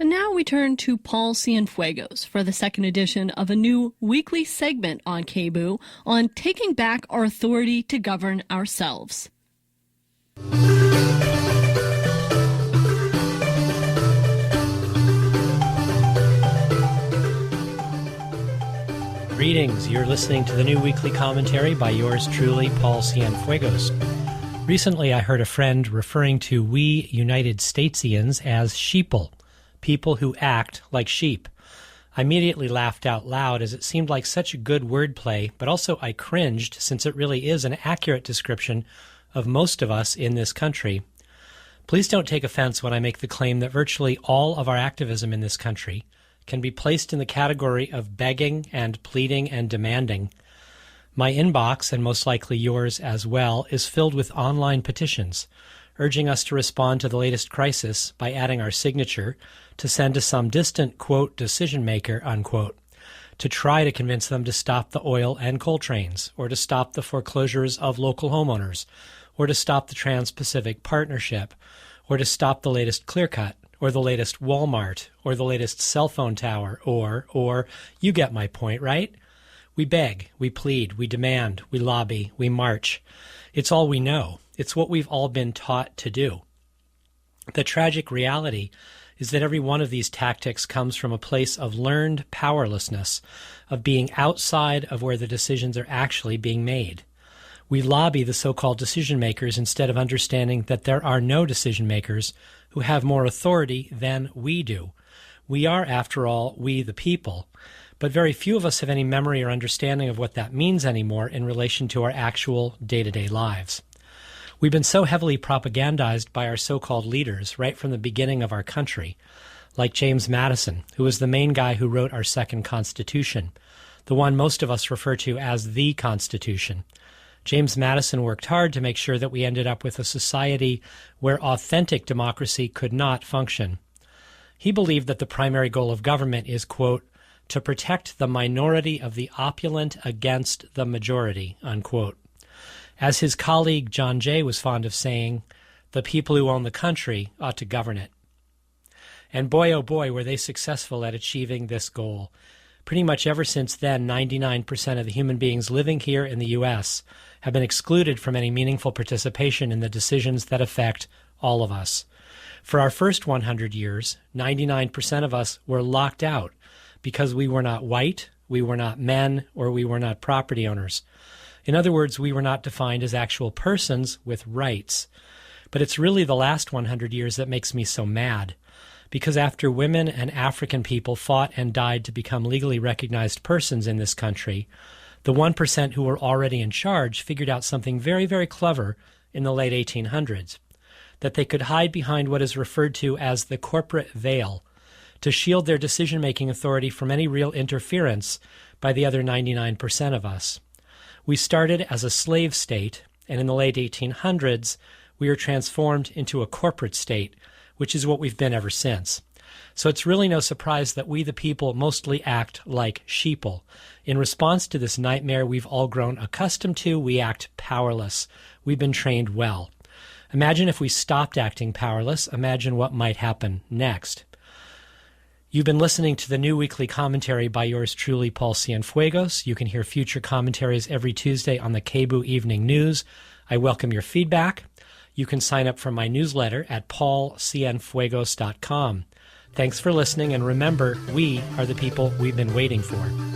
And now we turn to Paul Cienfuegos for the second edition of a new weekly segment on KBOO on taking back our authority to govern ourselves. Greetings. You're listening to the new weekly commentary by yours truly, Paul Cienfuegos. Recently, I heard a friend referring to we United Statesians as sheeple, people who act like sheep. I immediately laughed out loud as it seemed like such a good wordplay, but also I cringed since it really is an accurate description of most of us in this country. Please don't take offense when I make the claim that virtually all of our activism in this country can be placed in the category of begging and pleading and demanding. My inbox, and most likely yours as well, is filled with online petitions urging us to respond to the latest crisis by adding our signature to send to some distant, quote, decision maker, unquote, to try to convince them to stop the oil and coal trains, or to stop the foreclosures of local homeowners, or to stop the Trans-Pacific Partnership, or to stop the latest Clearcut, or the latest Walmart, or the latest cell phone tower, or, you get my point, right? We beg, we plead, we demand, we lobby, we march. It's all we know. It's what we've all been taught to do. The tragic reality is that every one of these tactics comes from a place of learned powerlessness, of being outside of where the decisions are actually being made. We lobby the so-called decision makers instead of understanding that there are no decision makers who have more authority than we do. We are, after all, we the people, but very few of us have any memory or understanding of what that means anymore in relation to our actual day-to-day lives. We've been so heavily propagandized by our so-called leaders right from the beginning of our country, like James Madison, who was the main guy who wrote our second Constitution, the one most of us refer to as the Constitution. James Madison worked hard to make sure that we ended up with a society where authentic democracy could not function. He believed that the primary goal of government is, quote, to protect the minority of the opulent against the majority, unquote. As his colleague John Jay was fond of saying, the people who own the country ought to govern it. And boy, oh boy, were they successful at achieving this goal. Pretty much ever since then, 99% of the human beings living here in the U.S. have been excluded from any meaningful participation in the decisions that affect all of us. For our first 100 years, 99% of us were locked out because we were not white, we were not men, or we were not property owners. In other words, we were not defined as actual persons with rights. But it's really the last 100 years that makes me so mad, because after women and African people fought and died to become legally recognized persons in this country, the 1% who were already in charge figured out something very, very clever in the late 1800s, that they could hide behind what is referred to as the corporate veil to shield their decision-making authority from any real interference by the other 99% of us. We started as a slave state, and in the late 1800s, we were transformed into a corporate state, which is what we've been ever since. So it's really no surprise that we the people mostly act like sheeple. In response to this nightmare we've all grown accustomed to, we act powerless. We've been trained well. Imagine if we stopped acting powerless. Imagine what might happen next. You've been listening to the new weekly commentary by yours truly, Paul Cienfuegos. You can hear future commentaries every Tuesday on the KBOO Evening News. I welcome your feedback. You can sign up for my newsletter at paulcienfuegos.com. Thanks for listening, and remember, we are the people we've been waiting for.